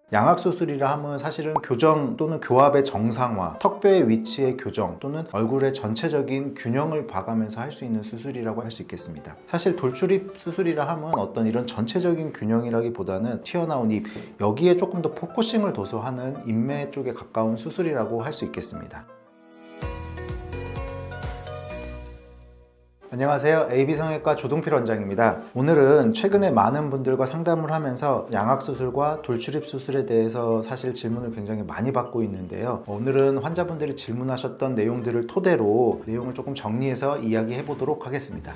양악수술이라 하면 사실은 교정 또는 교합의 정상화, 턱뼈의 위치의 교정 또는 얼굴의 전체적인 균형을 봐가면서 할 수 있는 수술이라고 할 수 있겠습니다. 사실 돌출입 수술이라 하면 어떤 이런 전체적인 균형이라기보다는 튀어나온 입, 여기에 조금 더 포커싱을 둬서 하는 인매 쪽에 가까운 수술이라고 할 수 있겠습니다. 안녕하세요. AB성형외과 조동필 원장입니다. 오늘은 최근에 많은 분들과 상담을 하면서 양악수술과 돌출입 수술에 대해서 사실 질문을 굉장히 많이 받고 있는데요. 오늘은 환자분들이 질문하셨던 내용들을 토대로 내용을 조금 정리해서 이야기해 보도록 하겠습니다.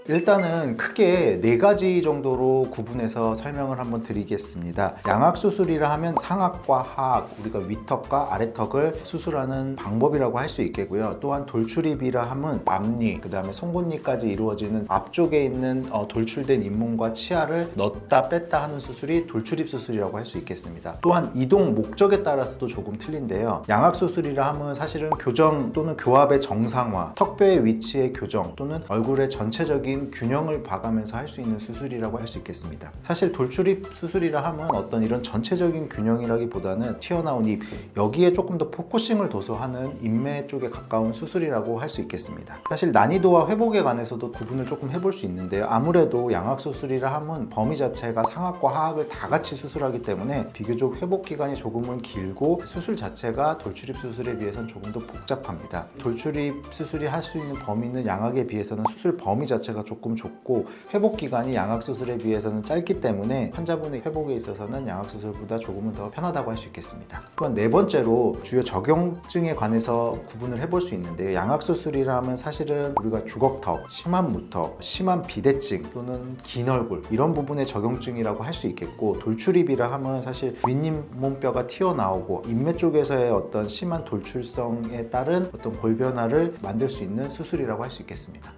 일단은 크게 4가지 정도로 구분해서 설명을 한번 드리겠습니다. 양악수술이라 하면 상악과 하악, 우리가 위턱과 아래턱을 수술하는 방법이라고 할 수 있겠고요. 또한 돌출입이라 하면 앞니, 그 다음에 송곳니까지 이루어지는 앞쪽에 있는 돌출된 잇몸과 치아를 넣었다 뺐다 하는 수술이 돌출입 수술이라고 할 수 있겠습니다. 또한 이동 목적에 따라서도 조금 틀린데요. 양악수술이라 하면 사실은 교정 또는 교합의 정상화, 턱뼈의 위치의 교정 또는 얼굴의 전체적인 균형을 봐가면서 할 수 있는 수술이라고 할 수 있겠습니다. 사실 돌출입 수술이라 하면 어떤 이런 전체적인 균형이라기보다는 튀어나온 입, 여기에 조금 더 포커싱을 둬서 하는 인매 쪽에 가까운 수술이라고 할 수 있겠습니다. 사실 난이도와 회복에 관해서도 구분을 조금 해볼 수 있는데요. 아무래도 양악수술이라 하면 범위 자체가 상악과 하악을 다 같이 수술하기 때문에 비교적 회복 기간이 조금은 길고 수술 자체가 돌출입 수술에 비해서는 조금 더 복잡합니다. 돌출입 수술이 할 수 있는 범위는 양악에 비해서는 수술 범위 자체가 조금 좁고 회복 기간이 양악수술에 비해서는 짧기 때문에 환자분의 회복에 있어서는 양악수술보다 조금은 더 편하다고 할 수 있겠습니다. 또한 4번째로 주요 적용증에 관해서 구분을 해볼 수 있는데요. 양악수술이라 하면 사실은 우리가 주걱턱, 심한 무턱, 심한 비대증 또는 긴 얼굴 이런 부분의 적용증이라고 할 수 있겠고, 돌출입이라 하면 사실 윗잇몸뼈가 튀어나오고 인매 쪽에서의 어떤 심한 돌출성에 따른 어떤 골 변화를 만들 수 있는 수술이라고 할 수 있겠습니다.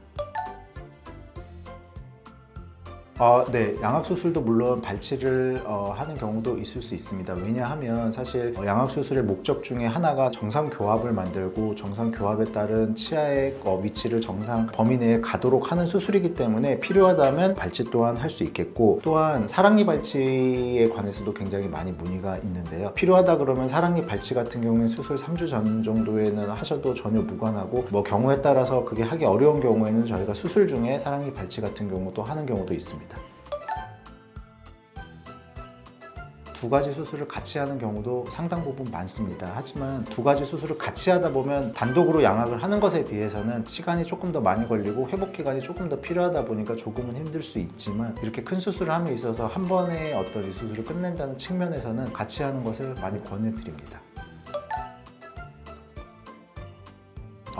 네, 양악수술도 물론 발치를 하는 경우도 있을 수 있습니다. 왜냐하면 사실 양악수술의 목적 중에 하나가 정상 교합을 만들고 정상 교합에 따른 치아의 위치를 정상 범위 내에 가도록 하는 수술이기 때문에 필요하다면 발치 또한 할 수 있겠고, 또한 사랑니 발치에 관해서도 굉장히 많이 문의가 있는데요. 필요하다 그러면 사랑니 발치 같은 경우는 수술 3주 전 정도에는 하셔도 전혀 무관하고, 경우에 따라서 그게 하기 어려운 경우에는 저희가 수술 중에 사랑니 발치 같은 경우도 하는 경우도 있습니다. 2가지 수술을 같이 하는 경우도 상당 부분 많습니다. 하지만 2가지 수술을 같이 하다 보면 단독으로 양악을 하는 것에 비해서는 시간이 조금 더 많이 걸리고 회복 기간이 조금 더 필요하다 보니까 조금은 힘들 수 있지만, 이렇게 큰 수술을 함에 있어서 한 번에 어떤 이 수술을 끝낸다는 측면에서는 같이 하는 것을 많이 권해드립니다.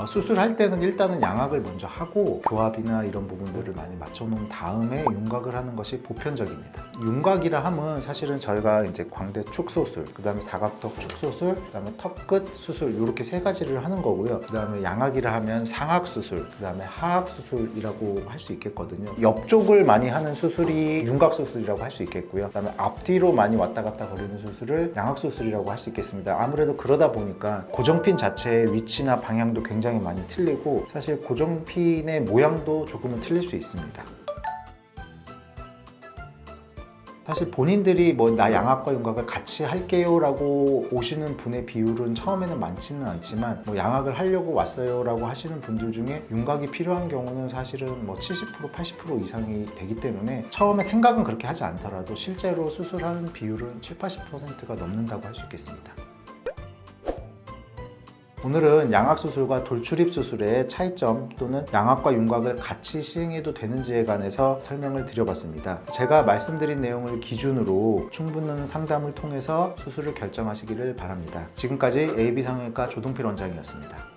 수술할 때는 일단은 양악을 먼저 하고 교합이나 이런 부분들을 많이 맞춰 놓은 다음에 윤곽을 하는 것이 보편적입니다. 윤곽이라 하면 사실은 저희가 이제 광대 축소술, 그 다음에 사각턱 축소술, 그 다음에 턱끝 수술, 이렇게 3가지를 하는 거고요. 그 다음에 양악이라 하면 상악 수술, 그 다음에 하악 수술이라고 할 수 있겠거든요. 옆쪽을 많이 하는 수술이 윤곽 수술이라고 할 수 있겠고요. 그 다음에 앞뒤로 많이 왔다 갔다 거리는 수술을 양악 수술이라고 할 수 있겠습니다. 아무래도 그러다 보니까 고정핀 자체의 위치나 방향도 굉장히 많이 틀리고, 사실 고정핀의 모양도 조금은 틀릴 수 있습니다. 사실 본인들이 나 양악과 윤곽을 같이 할게요 라고 오시는 분의 비율은 처음에는 많지는 않지만, 양악을 하려고 왔어요 라고 하시는 분들 중에 윤곽이 필요한 경우는 사실은 70%, 80% 이상이 되기 때문에 처음에 생각은 그렇게 하지 않더라도 실제로 수술하는 비율은 7, 80%가 넘는다고 할 수 있겠습니다. 오늘은 양악수술과 돌출입 수술의 차이점 또는 양악과 윤곽을 같이 시행해도 되는지에 관해서 설명을 드려봤습니다. 제가 말씀드린 내용을 기준으로 충분한 상담을 통해서 수술을 결정하시기를 바랍니다. 지금까지 AB성형외과 조동필 원장이었습니다.